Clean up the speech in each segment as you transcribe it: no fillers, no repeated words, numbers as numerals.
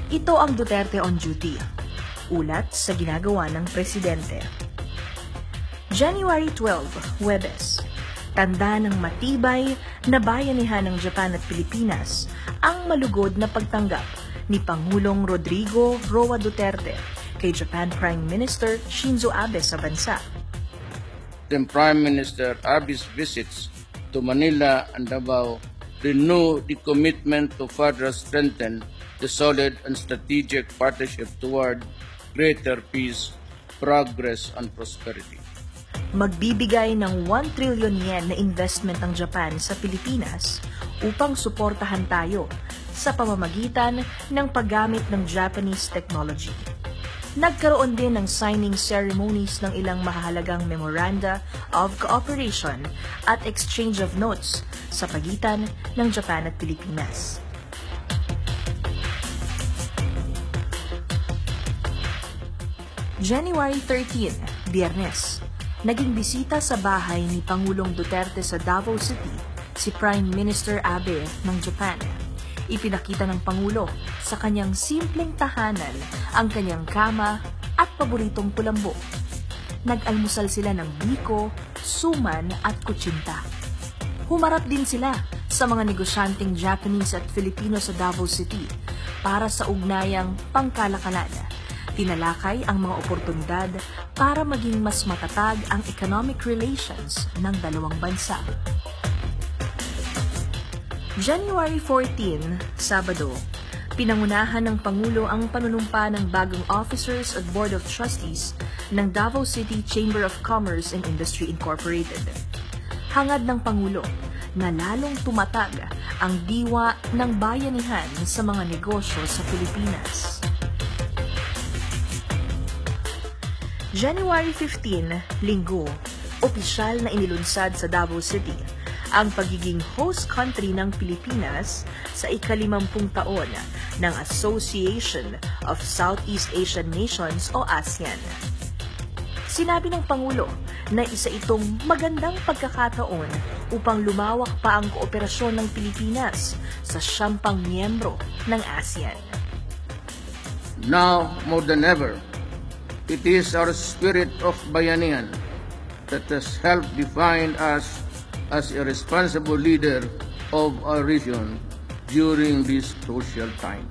Ito ang Duterte on duty. Ulat sa ginagawa ng presidente. January 12, Huwebes. Tanda ng matibay na bayanihan ng Japan at Pilipinas ang malugod na pagtanggap ni Pangulong Rodrigo Roa Duterte kay Japan Prime Minister Shinzo Abe sa bansa. The Prime Minister Abe's visits to Manila and Davao renew the commitment to further strengthen the solid and strategic partnership toward greater peace, progress, and prosperity. Magbibigay ng 1 trillion yen na investment ang Japan sa Pilipinas upang suportahan tayo sa pamamagitan ng paggamit ng Japanese technology. Nagkaroon din ng signing ceremonies ng ilang mahahalagang memoranda of cooperation at exchange of notes sa pagitan ng Japan at Pilipinas. January 13, Biyernes. Naging bisita sa bahay ni Pangulong Duterte sa Davao City si Prime Minister Abe ng Japan. Ipinakita ng Pangulo sa kanyang simpleng tahanan ang kanyang kama at paboritong kulambo. Nag-almusal sila ng biko, suman at kutsinta. Humarap din sila sa mga negosyanteng Japanese at Filipino sa Davao City para sa ugnayang pangkalakalan. Tinalakay ang mga oportunidad para maging mas matatag ang economic relations ng dalawang bansa. January 14, Sabado, pinangunahan ng Pangulo ang panunumpa ng bagong officers at Board of Trustees ng Davao City Chamber of Commerce and Industry Incorporated. Hangad ng Pangulo na lalong tumatag ang diwa ng bayanihan sa mga negosyo sa Pilipinas. January 15, Linggo, opisyal na inilunsad sa Davao City ang pagiging host country ng Pilipinas sa ika-50 taon ng Association of Southeast Asian Nations o ASEAN. Sinabi ng Pangulo na isa itong magandang pagkakataon upang lumawak pa ang kooperasyon ng Pilipinas sa 10 miyembro ng ASEAN. Now, more than ever, it is our spirit of bayanihan that has helped define us as a responsible leader of our region during this crucial time.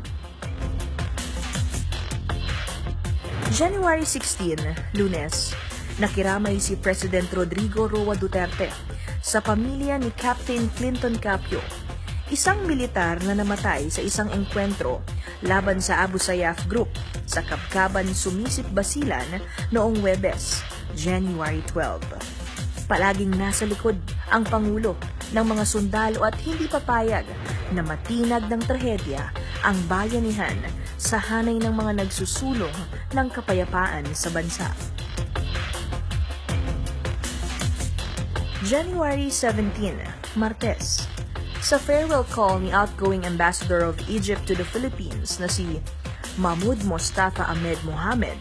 January 16, Lunes, nakiramay si President Rodrigo Roa Duterte sa pamilya ni Captain Clinton Capio, isang militar na namatay sa isang engkwentro laban sa Abu Sayyaf Group sa Kabkaban Sumisip Basilan noong Huwebes, January 12. Palaging nasa likod ang Pangulo ng mga sundalo at hindi papayag na matinag ng trahedya ang bayanihan sa hanay ng mga nagsusulong ng kapayapaan sa bansa. January 17, Martes. Sa farewell call ni outgoing Ambassador of Egypt to the Philippines na si Mahmoud Mostafa Ahmed Mohamed,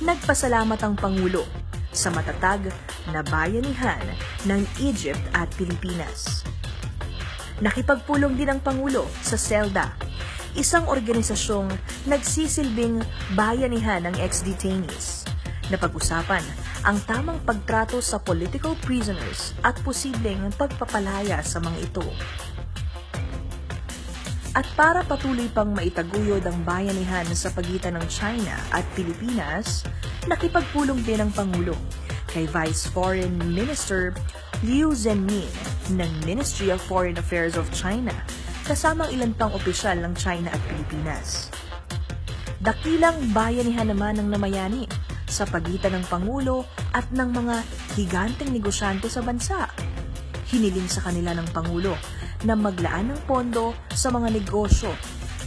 nagpasalamat ang Pangulo sa matatag na bayanihan ng Egypt at Pilipinas. Nakipagpulong din ang Pangulo sa CELDA, isang organisasyong nagsisilbing bayanihan ng ex-detainees. Napag-usapan ang tamang pagtrato sa political prisoners at posibleng pagpapalaya sa mga ito. At para patuloy pang maitaguyod ang bayanihan sa pagitan ng China at Pilipinas, nakipagpulong din ang Pangulo kay Vice Foreign Minister Liu Zhenmin ng Ministry of Foreign Affairs of China, kasamang ilan pang opisyal ng China at Pilipinas. Dakilang bayanihan naman ang namayani sa pagitan ng Pangulo at ng mga higanteng negosyante sa bansa. Hiniling sa kanila ng Pangulo na maglaan ng pondo sa mga negosyo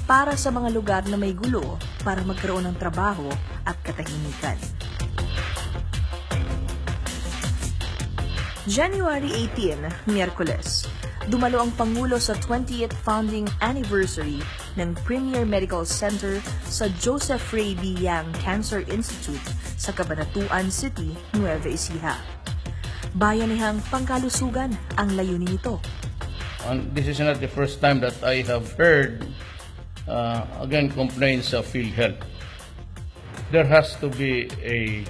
para sa mga lugar na may gulo para magkaroon ng trabaho at katahimikan. January 18, Miyerkules, dumalo ang Pangulo sa 20th founding anniversary ng Premier Medical Center sa Joseph Ray B. Yang Cancer Institute sa Cabanatuan City, Nueva Ecija. Bayanihang pangkalusugan ang layunin nito. And this is not the first time that I have heard again, complaints of PhilHealth. There has to be a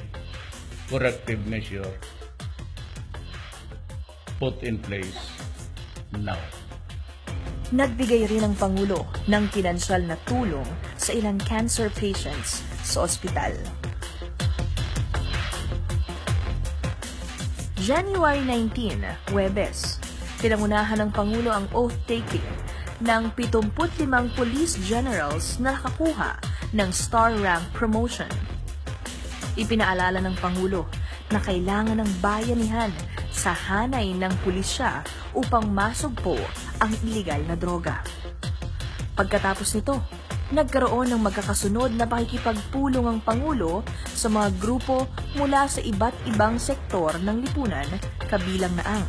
corrective measure put in place now. Nagbigay rin ang Pangulo ng pinansyal na tulong sa ilang cancer patients sa ospital. January 19, Huwebes, pinangunahan ng Pangulo ang oath-taking ng 75 police generals na nakakuha ng Star Rank promotion. Ipinaalala ng Pangulo na kailangan ng bayanihan sa hanay ng pulisya upang masugpo ang iligal na droga. Pagkatapos nito, nagkaroon ng magkakasunod na pakikipagpulong ang Pangulo sa mga grupo mula sa iba't ibang sektor ng lipunan, kabilang na ang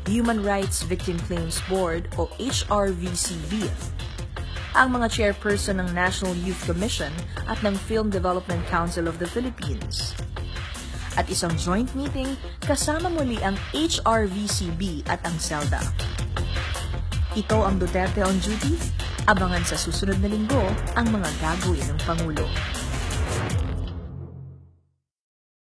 Human Rights Victim Claims Board o HRVCB, ang mga chairperson ng National Youth Commission at ng Film Development Council of the Philippines, at isang joint meeting kasama muli ang HRVCB at ang CELDA. Ito ang Duterte on Duty. Abangan sa susunod na linggo ang mga gagawin ng Pangulo.